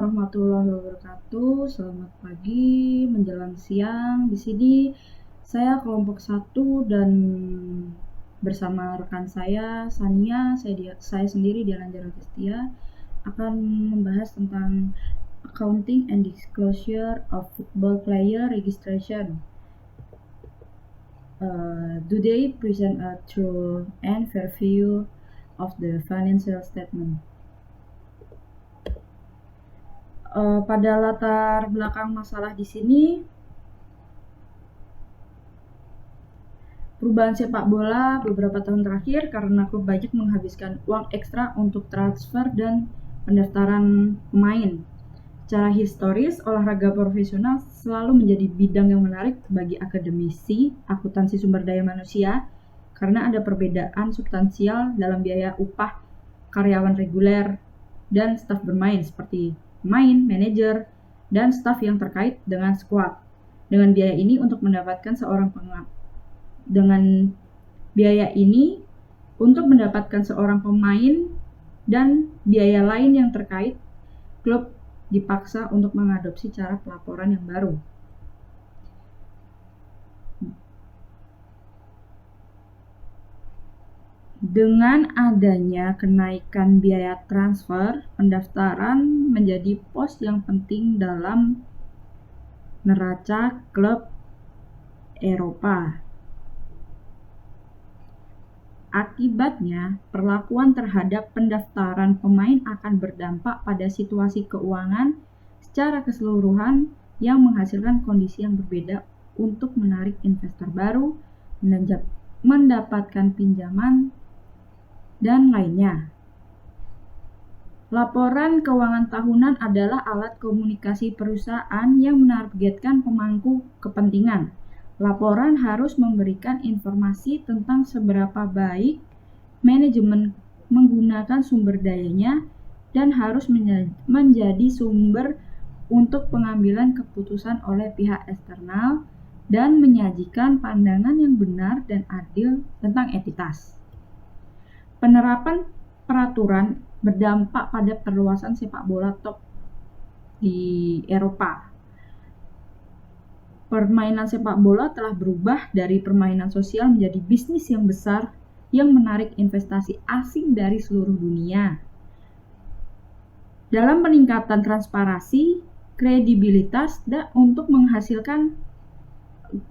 Warahmatullahi wabarakatuh. Selamat pagi menjelang siang. Di sini saya kelompok 1 dan bersama rekan saya Sania, saya sendiri Diana Jarogestia akan membahas tentang accounting and disclosure of football player registration. Do they present a true and fair view of the financial statement? Pada latar belakang masalah di sini, perubahan sepak bola beberapa tahun terakhir karena klub banyak menghabiskan uang ekstra untuk transfer dan pendaftaran pemain. Secara historis, olahraga profesional selalu menjadi bidang yang menarik bagi akademisi akuntansi sumber daya manusia karena ada perbedaan substansial dalam biaya upah karyawan reguler dan staf bermain seperti pemain, manajer, dan staf yang terkait dengan skuad. Dengan biaya ini untuk mendapatkan seorang pemain dan biaya lain yang terkait, klub dipaksa untuk mengadopsi cara pelaporan yang baru. Dengan adanya kenaikan biaya transfer, pendaftaran menjadi pos yang penting dalam neraca klub Eropa. Akibatnya, perlakuan terhadap pendaftaran pemain akan berdampak pada situasi keuangan secara keseluruhan yang menghasilkan kondisi yang berbeda untuk menarik investor baru, mendapatkan pinjaman, dan lainnya. Laporan keuangan tahunan adalah alat komunikasi perusahaan yang menargetkan pemangku kepentingan. Laporan harus memberikan informasi tentang seberapa baik manajemen menggunakan sumber dayanya dan harus menjadi sumber untuk pengambilan keputusan oleh pihak eksternal dan menyajikan pandangan yang benar dan adil tentang entitas. Penerapan peraturan berdampak pada perluasan sepak bola top di Eropa. Permainan sepak bola telah berubah dari permainan sosial menjadi bisnis yang besar yang menarik investasi asing dari seluruh dunia. Dalam peningkatan transparansi, kredibilitas, dan untuk menghasilkan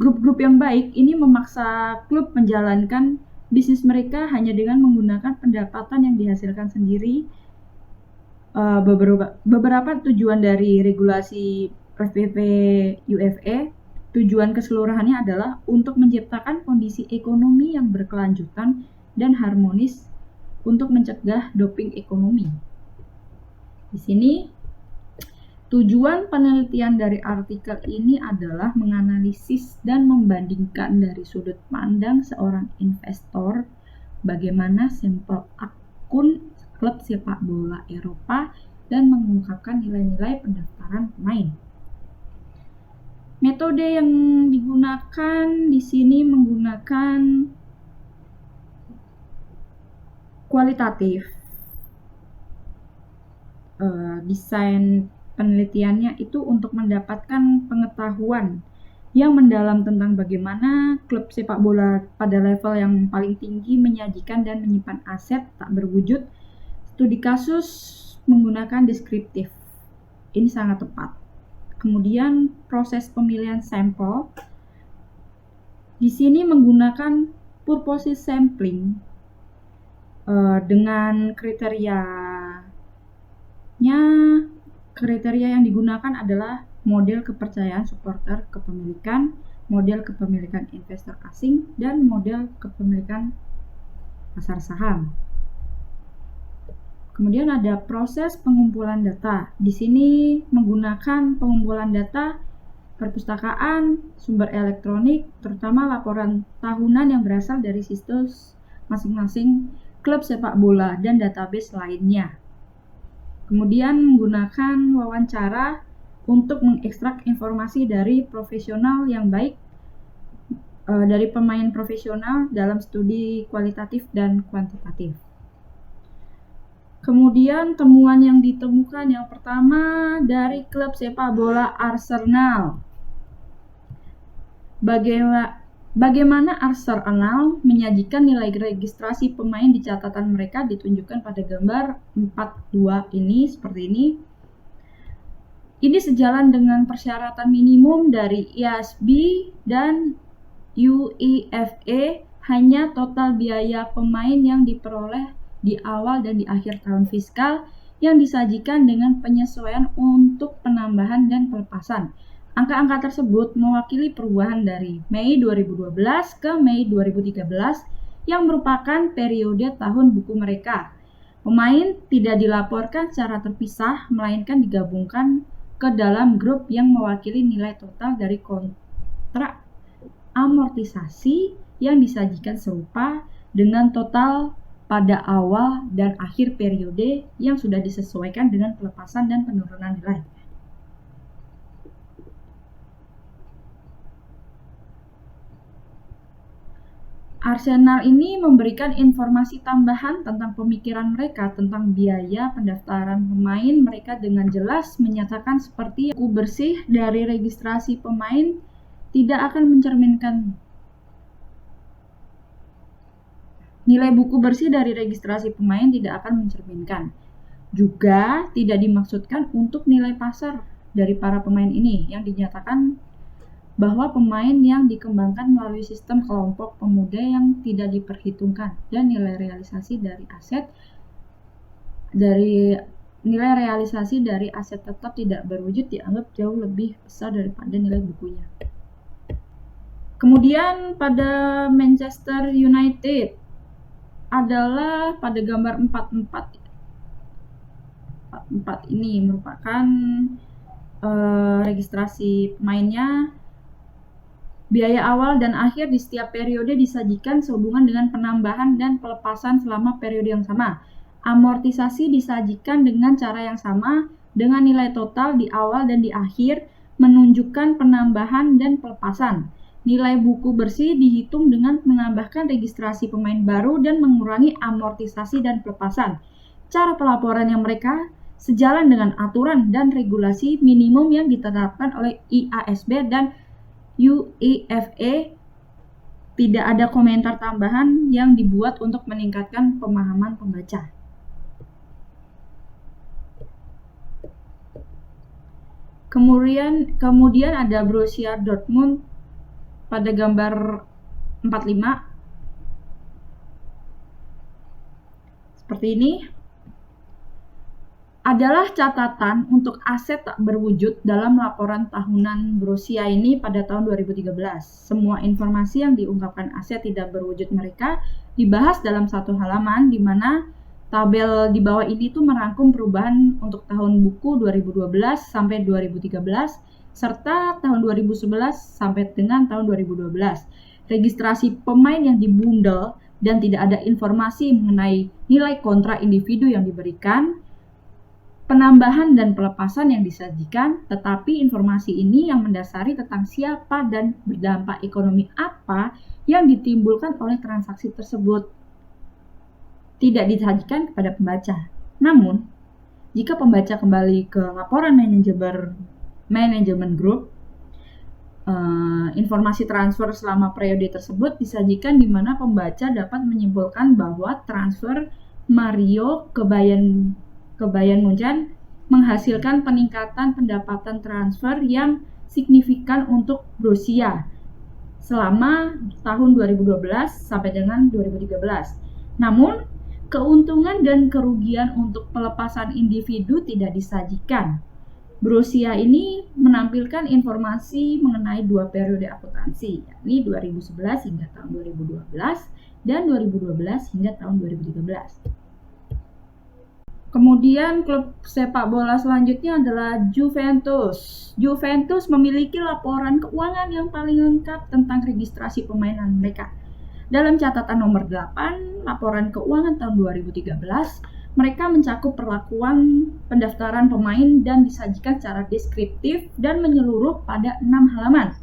grup-grup yang baik, ini memaksa klub menjalankan bisnis mereka hanya dengan menggunakan pendapatan yang dihasilkan sendiri. Beberapa tujuan dari regulasi FFP UFA, tujuan keseluruhannya adalah untuk menciptakan kondisi ekonomi yang berkelanjutan dan harmonis untuk mencegah doping ekonomi. Di sini, tujuan penelitian dari artikel ini adalah menganalisis dan membandingkan dari sudut pandang seorang investor bagaimana sampel akun klub sepak bola Eropa dan mengungkapkan nilai-nilai pendaftaran pemain. Metode yang digunakan di sini menggunakan kualitatif. Desain penelitiannya itu untuk mendapatkan pengetahuan yang mendalam tentang bagaimana klub sepak bola pada level yang paling tinggi menyajikan dan menyimpan aset tak berwujud. Studi kasus menggunakan deskriptif. Ini sangat tepat. Kemudian proses pemilihan sampel di sini menggunakan purposive sampling dengan kriteria yang digunakan adalah model kepercayaan supporter kepemilikan, model kepemilikan investor asing, dan model kepemilikan pasar saham. Kemudian ada proses pengumpulan data. Di sini menggunakan pengumpulan data perpustakaan, sumber elektronik, terutama laporan tahunan yang berasal dari situs masing-masing klub sepak bola dan database lainnya. Kemudian menggunakan wawancara untuk mengekstrak informasi dari profesional yang baik, dari pemain profesional dalam studi kualitatif dan kuantitatif. Kemudian temuan yang ditemukan yang pertama dari klub sepak bola Arsenal. Bagaimana Arsenal menyajikan nilai registrasi pemain di catatan mereka ditunjukkan pada gambar 42 ini seperti ini. Ini sejalan dengan persyaratan minimum dari IASB dan UEFA, hanya total biaya pemain yang diperoleh di awal dan di akhir tahun fiskal yang disajikan dengan penyesuaian untuk penambahan dan pelepasan. Angka-angka tersebut mewakili perubahan dari Mei 2012 ke Mei 2013 yang merupakan periode tahun buku mereka. Pemain tidak dilaporkan secara terpisah, melainkan digabungkan ke dalam grup yang mewakili nilai total dari kontrak amortisasi yang disajikan serupa dengan total pada awal dan akhir periode yang sudah disesuaikan dengan pelepasan dan penurunan nilai. Arsenal ini memberikan informasi tambahan tentang pemikiran mereka tentang biaya pendaftaran pemain mereka dengan jelas menyatakan seperti buku bersih dari registrasi pemain tidak akan mencerminkan nilai buku bersih dari registrasi pemain tidak akan mencerminkan. Juga tidak dimaksudkan untuk nilai pasar dari para pemain ini yang dinyatakan bahwa pemain yang dikembangkan melalui sistem kelompok pemuda yang tidak diperhitungkan dan nilai realisasi dari aset tetap tidak berwujud dianggap jauh lebih besar daripada nilai bukunya. Kemudian pada Manchester United adalah pada gambar 44 ini merupakan registrasi pemainnya. Biaya awal dan akhir di setiap periode disajikan sehubungan dengan penambahan dan pelepasan selama periode yang sama. Amortisasi disajikan dengan cara yang sama dengan nilai total di awal dan di akhir menunjukkan penambahan dan pelepasan. Nilai buku bersih dihitung dengan menambahkan registrasi pemain baru dan mengurangi amortisasi dan pelepasan. Cara pelaporan yang mereka sejalan dengan aturan dan regulasi minimum yang ditetapkan oleh IASB dan UEFA. Tidak ada komentar tambahan yang dibuat untuk meningkatkan pemahaman pembaca. Kemudian ada Borussia Dortmund pada gambar 45 seperti ini. Adalah catatan untuk aset tak berwujud dalam laporan tahunan Borussia ini pada tahun 2013. Semua informasi yang diungkapkan aset tidak berwujud mereka dibahas dalam satu halaman, di mana tabel di bawah ini tuh merangkum perubahan untuk tahun buku 2012 sampai 2013 serta tahun 2011 sampai dengan tahun 2012. Registrasi pemain yang dibundel dan tidak ada informasi mengenai nilai kontrak individu yang diberikan, penambahan dan pelepasan yang disajikan, tetapi informasi ini yang mendasari tentang siapa dan berdampak ekonomi apa yang ditimbulkan oleh transaksi tersebut tidak disajikan kepada pembaca. Namun, jika pembaca kembali ke laporan manajemen grup, informasi transfer selama periode tersebut disajikan di mana pembaca dapat menyimpulkan bahwa transfer Mario ke Bayern Munchen menghasilkan peningkatan pendapatan transfer yang signifikan untuk Borussia selama tahun 2012 sampai dengan 2013. Namun, keuntungan dan kerugian untuk pelepasan individu tidak disajikan. Borussia ini menampilkan informasi mengenai dua periode akuntansi, yakni 2011 hingga tahun 2012 dan 2012 hingga tahun 2013. Kemudian klub sepak bola selanjutnya adalah Juventus. Juventus memiliki laporan keuangan yang paling lengkap tentang registrasi pemain mereka. Dalam catatan nomor 8, laporan keuangan tahun 2013, mereka mencakup perlakuan pendaftaran pemain dan disajikan secara deskriptif dan menyeluruh pada 6 halaman.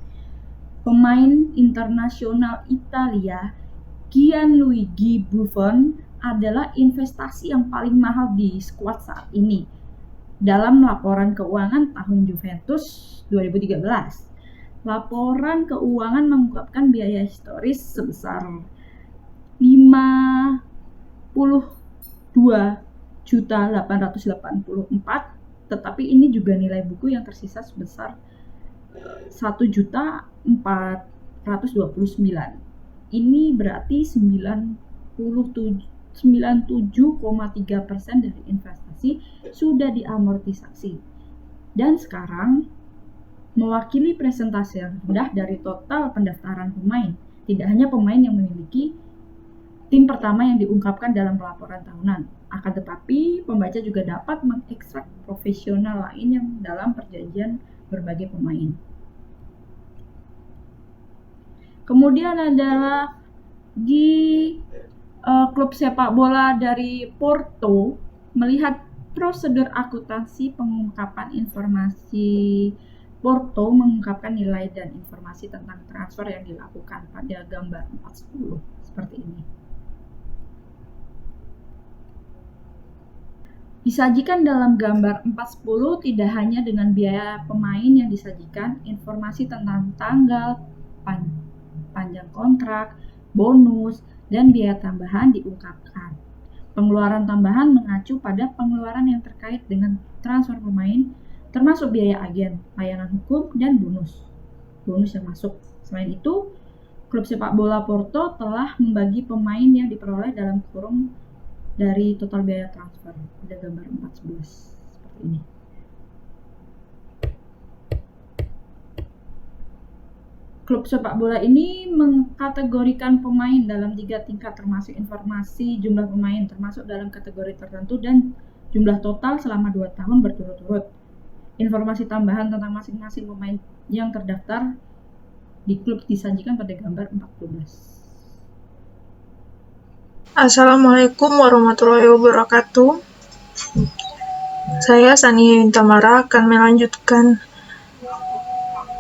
Pemain internasional Italia Gianluigi Buffon adalah investasi yang paling mahal di skuad saat ini. Dalam laporan keuangan tahun Juventus 2013, laporan keuangan mengungkapkan biaya historis sebesar 52.884, tetapi ini juga nilai buku yang tersisa sebesar 1.429. Ini berarti 97,3% dari investasi sudah diamortisasi. Dan sekarang mewakili presentasi yang rendah dari total pendaftaran pemain. Tidak hanya pemain yang memiliki tim pertama yang diungkapkan dalam laporan tahunan, akan tetapi pembaca juga dapat mengekstrak profesional lain yang dalam perjanjian berbagai pemain. Kemudian adalah di klub sepak bola dari Porto melihat prosedur akuntansi pengungkapan informasi. Porto mengungkapkan nilai dan informasi tentang transfer yang dilakukan pada gambar 410 seperti ini. Disajikan dalam gambar 410 tidak hanya dengan biaya pemain yang disajikan, informasi tentang tanggal, panjang kontrak, bonus, dan biaya tambahan diungkapkan. Pengeluaran tambahan mengacu pada pengeluaran yang terkait dengan transfer pemain, termasuk biaya agen, layanan hukum, dan bonus yang masuk. Selain itu, klub sepak bola Porto telah membagi pemain yang diperoleh dalam kurung dari total biaya transfer. Ada gambar 411 seperti ini. Klub sepak bola ini mengkategorikan pemain dalam 3 tingkat, termasuk informasi jumlah pemain termasuk dalam kategori tertentu dan jumlah total selama 2 tahun berturut-turut. Informasi tambahan tentang masing-masing pemain yang terdaftar di klub disajikan pada gambar 14. Assalamualaikum warahmatullahi wabarakatuh. Saya Sania Yuntamara akan melanjutkan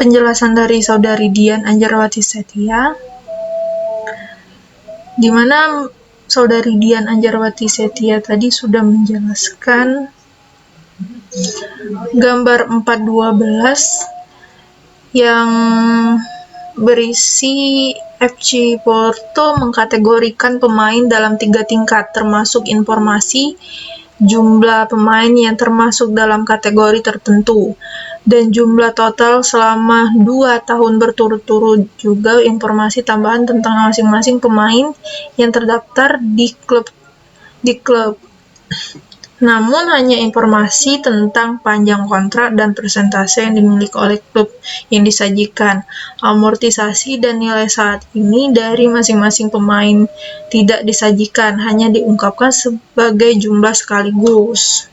penjelasan dari Saudari Dian Anjarwati Setia, di mana Saudari Dian Anjarwati Setia tadi sudah menjelaskan gambar 412 yang berisi FC Porto mengkategorikan pemain dalam 3 tingkat, termasuk informasi jumlah pemain yang termasuk dalam kategori tertentu, dan jumlah total selama 2 tahun berturut-turut, juga informasi tambahan tentang masing-masing pemain yang terdaftar di klub. Namun hanya informasi tentang panjang kontrak dan persentase yang dimiliki oleh klub yang disajikan. Amortisasi dan nilai saat ini dari masing-masing pemain tidak disajikan, hanya diungkapkan sebagai jumlah sekaligus.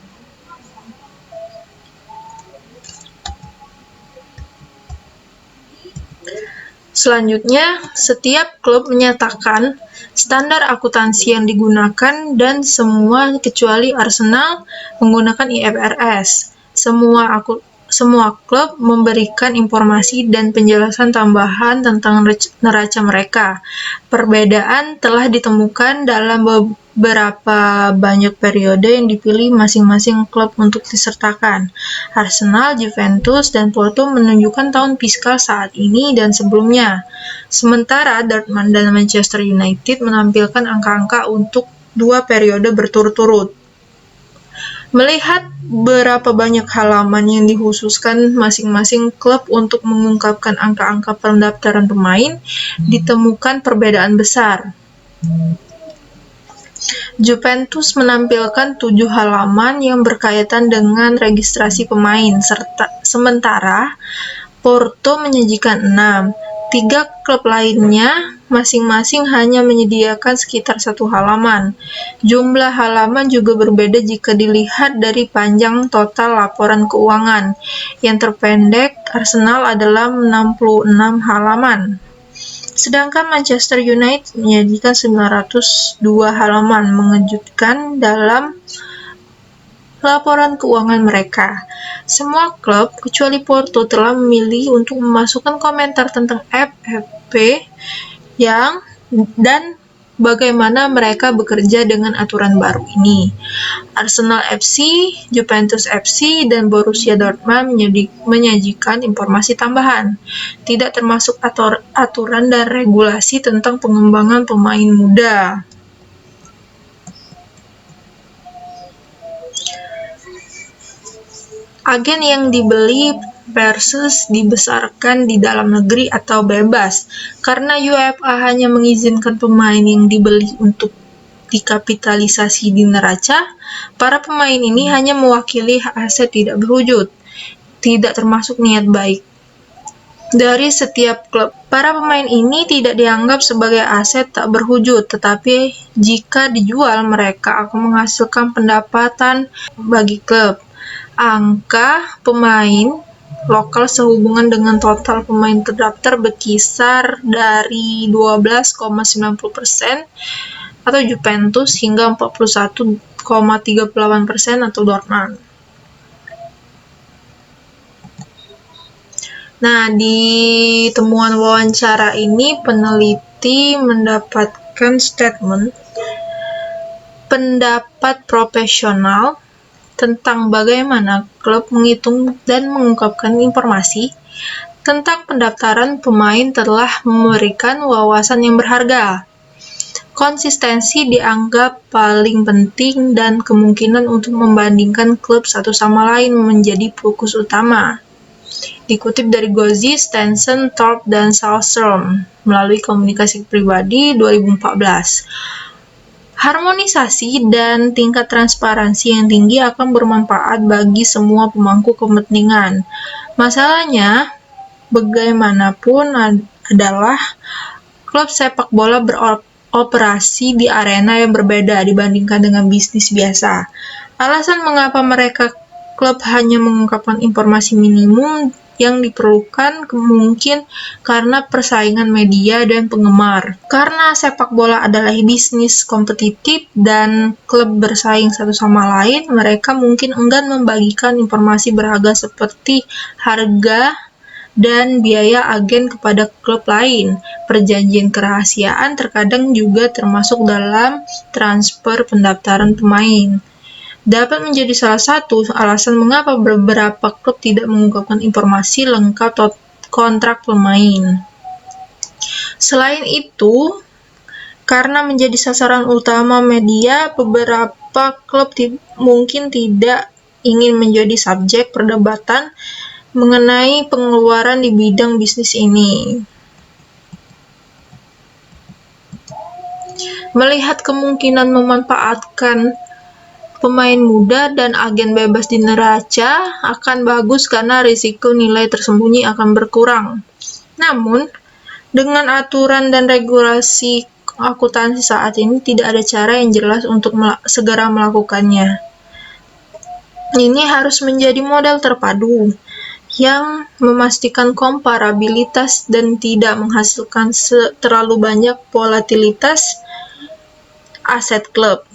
Selanjutnya, setiap klub menyatakan standar akuntansi yang digunakan dan semua kecuali Arsenal menggunakan IFRS. Semua klub memberikan informasi dan penjelasan tambahan tentang neraca mereka. Perbedaan telah ditemukan dalam beberapa banyak periode yang dipilih masing-masing klub untuk disertakan. Arsenal, Juventus, dan Porto menunjukkan tahun fiskal saat ini dan sebelumnya. Sementara Dortmund dan Manchester United menampilkan angka-angka untuk 2 periode berturut-turut. Melihat berapa banyak halaman yang dikhususkan masing-masing klub untuk mengungkapkan angka-angka pendaftaran pemain, ditemukan perbedaan besar. Juventus menampilkan 7 halaman yang berkaitan dengan registrasi pemain, sementara Porto menyajikan 6. 3 klub lainnya masing-masing hanya menyediakan sekitar 1 halaman. Jumlah halaman juga berbeda jika dilihat dari panjang total laporan keuangan. Yang terpendek Arsenal adalah 66 halaman. Sedangkan Manchester United menyajikan 902 halaman, mengejutkan dalam laporan keuangan mereka. Semua klub, kecuali Porto, telah memilih untuk memasukkan komentar tentang FFP dan bagaimana mereka bekerja dengan aturan baru ini. Arsenal FC, Juventus FC, dan Borussia Dortmund menyajikan informasi tambahan, tidak termasuk aturan dan regulasi tentang pengembangan pemain muda. Agen yang dibeli versus dibesarkan di dalam negeri atau bebas. Karena UEFA hanya mengizinkan pemain yang dibeli untuk dikapitalisasi di neraca, para pemain ini hanya mewakili aset tidak berwujud, tidak termasuk niat baik dari setiap klub. Para pemain ini tidak dianggap sebagai aset tak berwujud, tetapi jika dijual mereka akan menghasilkan pendapatan bagi klub. Angka pemain lokal sehubungan dengan total pemain terdaftar berkisar dari 12,90% atau Juventus hingga 41,38% atau Dortmund. Nah, di temuan wawancara ini peneliti mendapatkan pendapat profesional tentang bagaimana klub menghitung dan mengungkapkan informasi tentang pendaftaran pemain telah memberikan wawasan yang berharga. Konsistensi dianggap paling penting dan kemungkinan untuk membandingkan klub satu sama lain menjadi fokus utama. Dikutip dari Gozzi, Stenson, Thorpe, dan Sahlstrom melalui komunikasi pribadi 2014. Harmonisasi dan tingkat transparansi yang tinggi akan bermanfaat bagi semua pemangku kepentingan. Masalahnya, bagaimanapun adalah klub sepak bola beroperasi di arena yang berbeda dibandingkan dengan bisnis biasa. Alasan mengapa klub hanya mengungkapkan informasi minimum yang diperlukan mungkin karena persaingan media dan penggemar. Karena sepak bola adalah bisnis kompetitif dan klub bersaing satu sama lain, mereka mungkin enggan membagikan informasi berharga seperti harga dan biaya agen kepada klub lain. Perjanjian kerahasiaan terkadang juga termasuk dalam transfer pendaftaran pemain. Dapat menjadi salah satu alasan mengapa beberapa klub tidak mengungkapkan informasi lengkap kontrak pemain. Selain itu, karena menjadi sasaran utama media, beberapa klub mungkin tidak ingin menjadi subjek perdebatan mengenai pengeluaran di bidang bisnis ini. Melihat kemungkinan memanfaatkan pemain muda dan agen bebas di neraca akan bagus karena risiko nilai tersembunyi akan berkurang. Namun, dengan aturan dan regulasi akuntansi saat ini tidak ada cara yang jelas untuk segera melakukannya. Ini harus menjadi model terpadu yang memastikan komparabilitas dan tidak menghasilkan terlalu banyak volatilitas aset klub.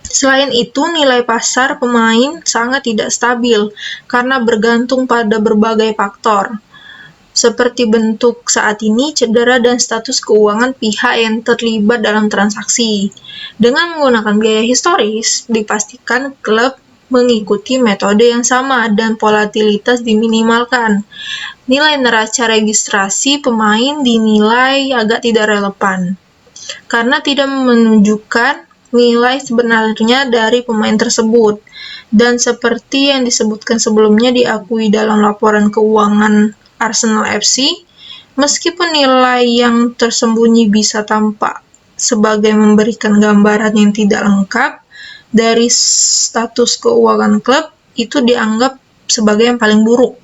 Selain itu, nilai pasar pemain sangat tidak stabil karena bergantung pada berbagai faktor, seperti bentuk saat ini, cedera, dan status keuangan pihak yang terlibat dalam transaksi. Dengan menggunakan biaya historis, dipastikan klub mengikuti metode yang sama dan volatilitas diminimalkan. Nilai neraca registrasi pemain dinilai agak tidak relevan, karena tidak menunjukkan nilai sebenarnya dari pemain tersebut, dan seperti yang disebutkan sebelumnya diakui dalam laporan keuangan Arsenal FC, meskipun nilai yang tersembunyi bisa tampak sebagai memberikan gambaran yang tidak lengkap dari status keuangan klub, itu dianggap sebagai yang paling buruk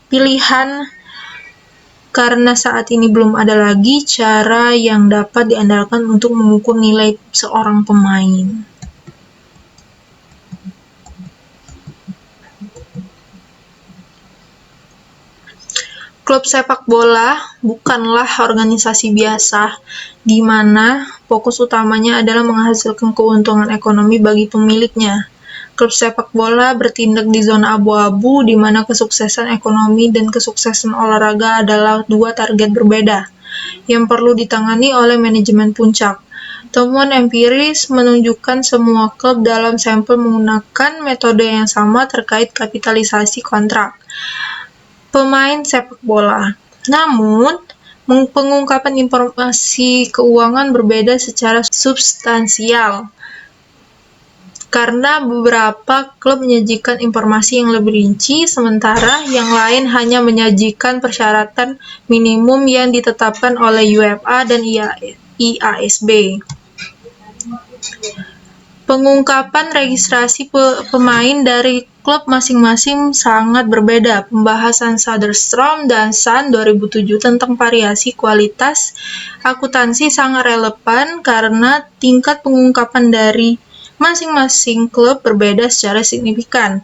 pilihan karena saat ini belum ada lagi cara yang dapat diandalkan untuk mengukur nilai seorang pemain. Klub sepak bola bukanlah organisasi biasa, di mana fokus utamanya adalah menghasilkan keuntungan ekonomi bagi pemiliknya. Klub sepak bola bertindak di zona abu-abu, di mana kesuksesan ekonomi dan kesuksesan olahraga adalah dua target berbeda. yang perlu ditangani oleh manajemen puncak. Temuan empiris menunjukkan semua klub dalam sampel menggunakan metode yang sama terkait kapitalisasi kontrak pemain sepak bola. Namun, pengungkapan informasi keuangan berbeda secara substansial karena beberapa klub menyajikan informasi yang lebih rinci, sementara yang lain hanya menyajikan persyaratan minimum yang ditetapkan oleh UEFA dan IASB. Pengungkapan registrasi pemain dari klub masing-masing sangat berbeda. Pembahasan Söderström dan Sand 2007 tentang variasi kualitas akuntansi sangat relevan karena tingkat pengungkapan dari masing-masing klub berbeda secara signifikan.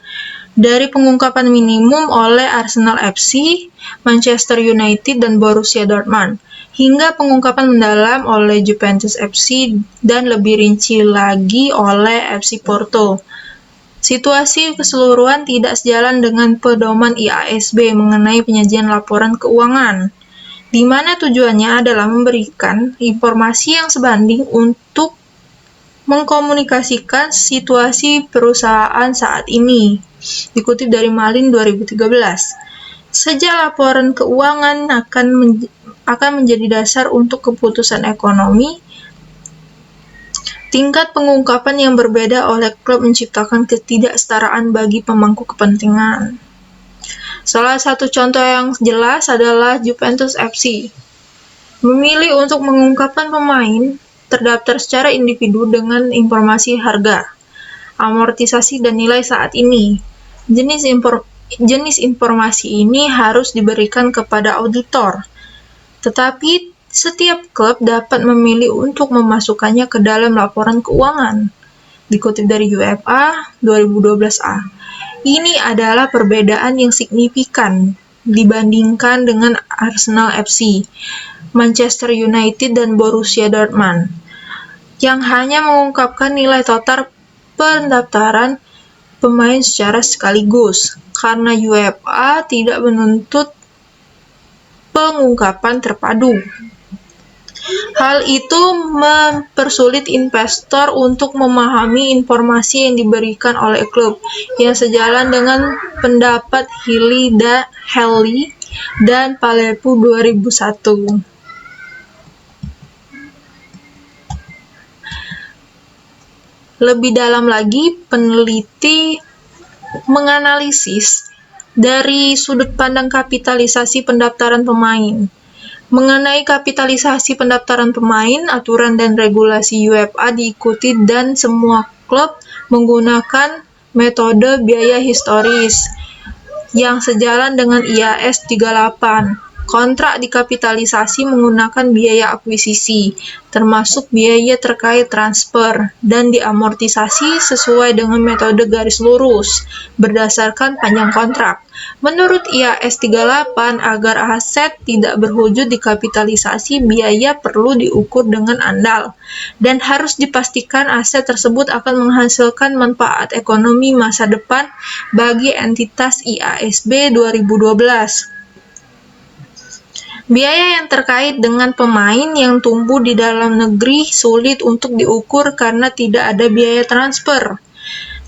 Dari pengungkapan minimum oleh Arsenal FC, Manchester United, dan Borussia Dortmund, hingga pengungkapan mendalam oleh Juventus FC dan lebih rinci lagi oleh FC Porto. Situasi keseluruhan tidak sejalan dengan pedoman IASB mengenai penyajian laporan keuangan, di mana tujuannya adalah memberikan informasi yang sebanding untuk mengkomunikasikan situasi perusahaan saat ini. Dikutip dari Malin 2013. Sejak laporan keuangan akan menjadi dasar untuk keputusan ekonomi, tingkat pengungkapan yang berbeda oleh klub menciptakan ketidaksetaraan bagi pemangku kepentingan. Salah satu contoh yang jelas adalah Juventus FC. Memilih untuk mengungkapkan pemain terdaftar secara individu dengan informasi harga, amortisasi, dan nilai saat ini. Jenis informasi ini harus diberikan kepada auditor, tetapi setiap klub dapat memilih untuk memasukkannya ke dalam laporan keuangan. Dikutip dari UEFA 2012a. Ini adalah perbedaan yang signifikan dibandingkan dengan Arsenal FC, Manchester United, dan Borussia Dortmund, yang hanya mengungkapkan nilai total pendaftaran pemain secara sekaligus, karena UEFA tidak menuntut pengungkapan terpadu. Hal itu mempersulit investor untuk memahami informasi yang diberikan oleh klub, yang sejalan dengan pendapat Healy dan Palepu 2001. Lebih dalam lagi, peneliti menganalisis dari sudut pandang kapitalisasi pendaftaran pemain. Mengenai kapitalisasi pendaftaran pemain, aturan dan regulasi UEFA diikuti dan semua klub menggunakan metode biaya historis yang sejalan dengan IAS 38. Kontrak dikapitalisasi menggunakan biaya akuisisi, termasuk biaya terkait transfer, dan diamortisasi sesuai dengan metode garis lurus, berdasarkan panjang kontrak. Menurut IAS 38, agar aset tidak berwujud dikapitalisasi, biaya perlu diukur dengan andal, dan harus dipastikan aset tersebut akan menghasilkan manfaat ekonomi masa depan bagi entitas IASB 2012. Biaya yang terkait dengan pemain yang tumbuh di dalam negeri sulit untuk diukur karena tidak ada biaya transfer,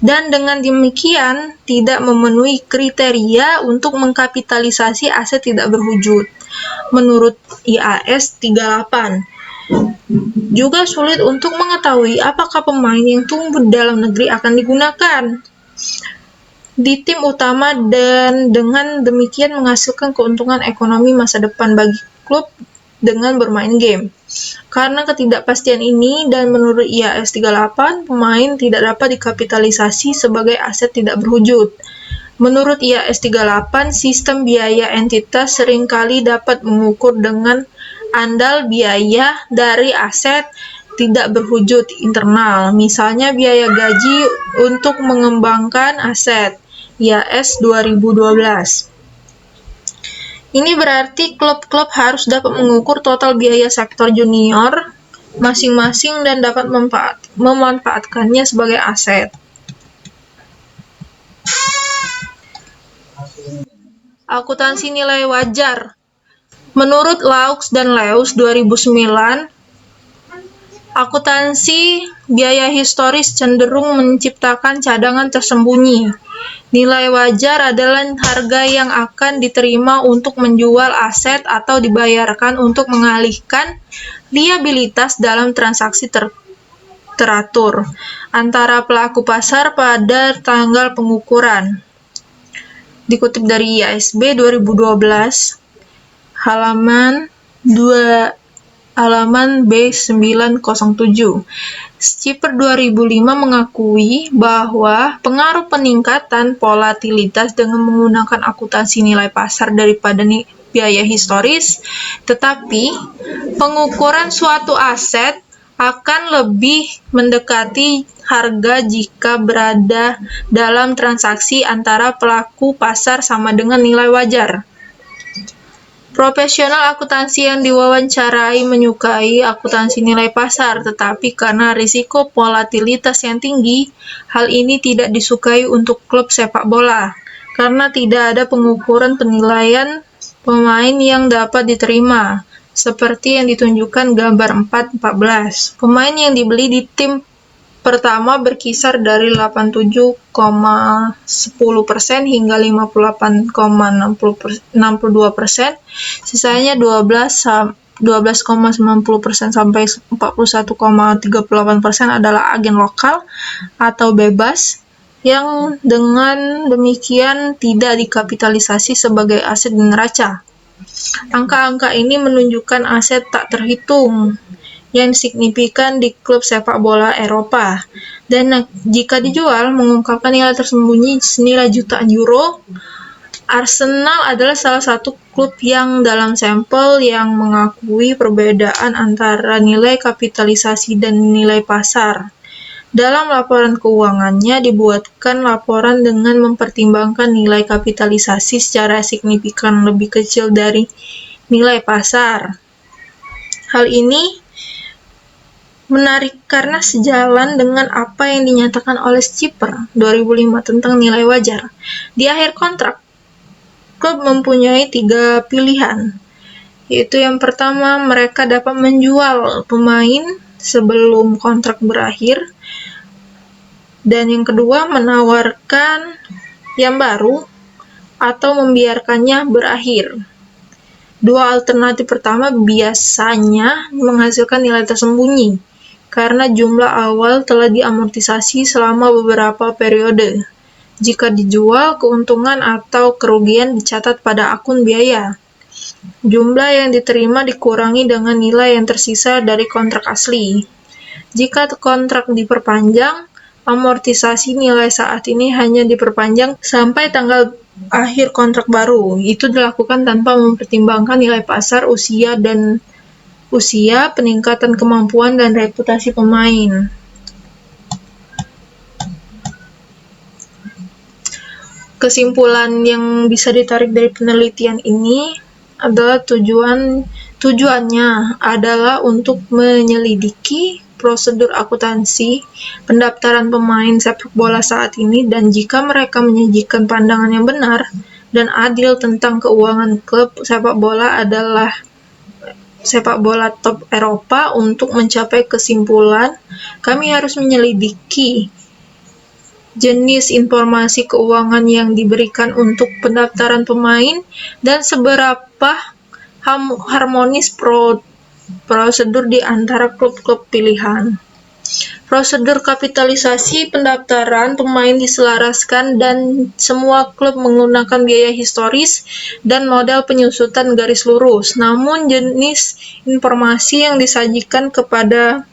dan dengan demikian tidak memenuhi kriteria untuk mengkapitalisasi aset tidak berwujud. Menurut IAS 38, juga sulit untuk mengetahui apakah pemain yang tumbuh di dalam negeri akan digunakan di tim utama dan dengan demikian menghasilkan keuntungan ekonomi masa depan bagi klub dengan bermain game. Karena ketidakpastian ini dan menurut IAS 38, pemain tidak dapat dikapitalisasi sebagai aset tidak berwujud. Menurut IAS 38, sistem biaya entitas seringkali dapat mengukur dengan andal biaya dari aset tidak berwujud internal, misalnya biaya gaji untuk mengembangkan aset. IAS 2012. Ini berarti klub-klub harus dapat mengukur total biaya sektor junior masing-masing dan dapat memanfaatkannya sebagai aset. Akuntansi nilai wajar. Menurut Laux dan Leus 2009, akuntansi biaya historis cenderung menciptakan cadangan tersembunyi. Nilai wajar adalah harga yang akan diterima untuk menjual aset atau dibayarkan untuk mengalihkan liabilitas dalam transaksi teratur antara pelaku pasar pada tanggal pengukuran. Dikutip dari IASB 2012, halaman B907. Schipper 2005 mengakui bahwa pengaruh peningkatan volatilitas dengan menggunakan akuntansi nilai pasar daripada biaya historis, tetapi pengukuran suatu aset akan lebih mendekati harga jika berada dalam transaksi antara pelaku pasar sama dengan nilai wajar. Profesional akuntansi yang diwawancarai menyukai akuntansi nilai pasar, tetapi karena risiko volatilitas yang tinggi, hal ini tidak disukai untuk klub sepak bola, karena tidak ada pengukuran penilaian pemain yang dapat diterima, seperti yang ditunjukkan gambar 4.14. Pemain yang dibeli di tim pertama berkisar dari 87,10% hingga 58,62%, sisanya 12,90% sampai 41,38% adalah agen lokal atau bebas yang dengan demikian tidak dikapitalisasi sebagai aset neraca. Angka-angka ini menunjukkan aset tak terhitung yang signifikan di klub sepak bola Eropa, dan jika dijual mengungkapkan nilai tersembunyi senilai jutaan euro. Arsenal adalah salah satu klub yang dalam sampel yang mengakui perbedaan antara nilai kapitalisasi dan nilai pasar. Dalam laporan keuangannya dibuatkan laporan dengan mempertimbangkan nilai kapitalisasi secara signifikan lebih kecil dari nilai pasar. Hal ini menarik karena sejalan dengan apa yang dinyatakan oleh Schipper 2005 tentang nilai wajar. Di akhir kontrak, klub mempunyai 3 pilihan, yaitu yang pertama, mereka dapat menjual pemain sebelum kontrak berakhir, dan yang kedua, menawarkan yang baru atau membiarkannya berakhir. Dua alternatif pertama biasanya menghasilkan nilai tersembunyi, karena jumlah awal telah diamortisasi selama beberapa periode. Jika dijual, keuntungan atau kerugian dicatat pada akun biaya. Jumlah yang diterima dikurangi dengan nilai yang tersisa dari kontrak asli. Jika kontrak diperpanjang, amortisasi nilai saat ini hanya diperpanjang sampai tanggal akhir kontrak baru. Itu dilakukan tanpa mempertimbangkan nilai pasar, usia, peningkatan kemampuan, dan reputasi pemain. Kesimpulan yang bisa ditarik dari penelitian ini adalah tujuannya adalah untuk menyelidiki prosedur akuntansi pendaftaran pemain sepak bola saat ini, dan jika mereka menyajikan pandangan yang benar dan adil tentang keuangan klub sepak bola top Eropa. Untuk mencapai kesimpulan, kami harus menyelidiki jenis informasi keuangan yang diberikan untuk pendaftaran pemain dan seberapa harmonis prosedur di antara klub-klub pilihan. Prosedur kapitalisasi pendaftaran pemain diselaraskan dan semua klub menggunakan biaya historis dan model penyusutan garis lurus. Namun jenis informasi yang disajikan kepada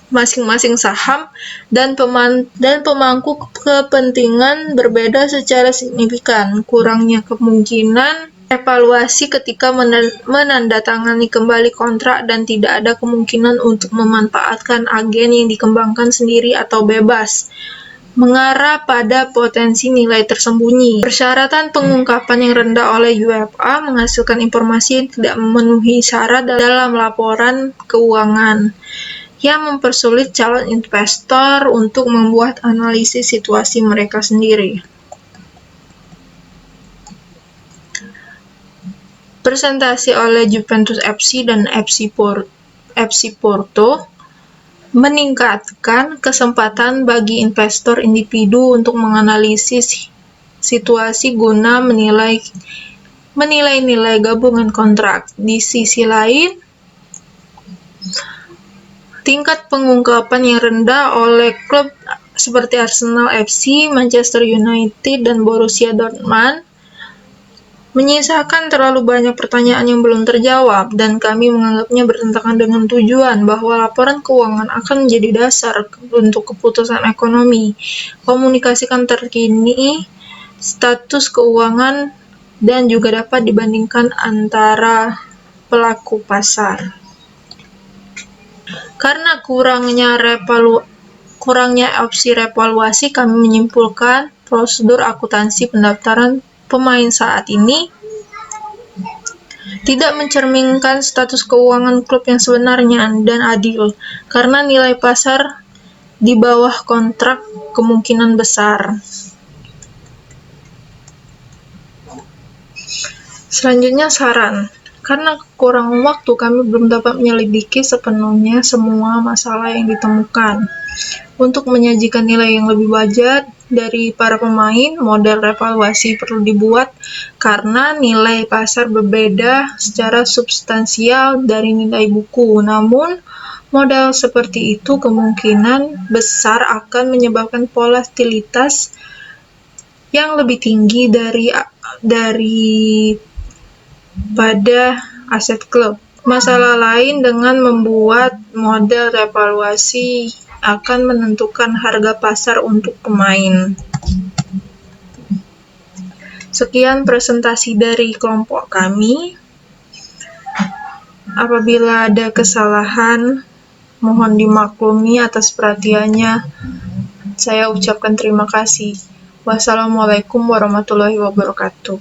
masing-masing saham dan pemangku kepentingan berbeda secara signifikan. Kurangnya kemungkinan evaluasi ketika menandatangani kembali kontrak, dan tidak ada kemungkinan untuk memanfaatkan agen yang dikembangkan sendiri atau bebas, mengarah pada potensi nilai tersembunyi. Persyaratan pengungkapan yang rendah oleh UEFA menghasilkan informasi yang tidak memenuhi syarat dalam laporan keuangan, yang mempersulit calon investor untuk membuat analisis situasi mereka sendiri. Presentasi oleh Juventus FC dan FC Porto meningkatkan kesempatan bagi investor individu untuk menganalisis situasi guna menilai nilai gabungan kontrak. Di sisi lain, tingkat pengungkapan yang rendah oleh klub seperti Arsenal FC, Manchester United, dan Borussia Dortmund menyisakan terlalu banyak pertanyaan yang belum terjawab, dan kami menganggapnya bertentangan dengan tujuan bahwa laporan keuangan akan menjadi dasar untuk keputusan ekonomi. Komunikasikan terkini, status keuangan, dan juga dapat dibandingkan antara pelaku pasar. Karena kurangnya opsi revaluasi, kami menyimpulkan prosedur akuntansi pendaftaran pemain saat ini tidak mencerminkan status keuangan klub yang sebenarnya dan adil, karena nilai pasar di bawah kontrak kemungkinan besar. Selanjutnya saran. Karena kekurangan waktu, kami belum dapat menyelidiki sepenuhnya semua masalah yang ditemukan. Untuk menyajikan nilai yang lebih wajar dari para pemain, model revaluasi perlu dibuat karena nilai pasar berbeda secara substansial dari nilai buku. Namun, model seperti itu kemungkinan besar akan menyebabkan volatilitas yang lebih tinggi pada aset klub. Masalah lain dengan membuat model revaluasi akan menentukan harga pasar untuk pemain. Sekian presentasi dari kelompok kami. Apabila ada kesalahan, mohon dimaklumi atas perhatiannya. Saya ucapkan terima kasih. Wassalamualaikum warahmatullahi wabarakatuh.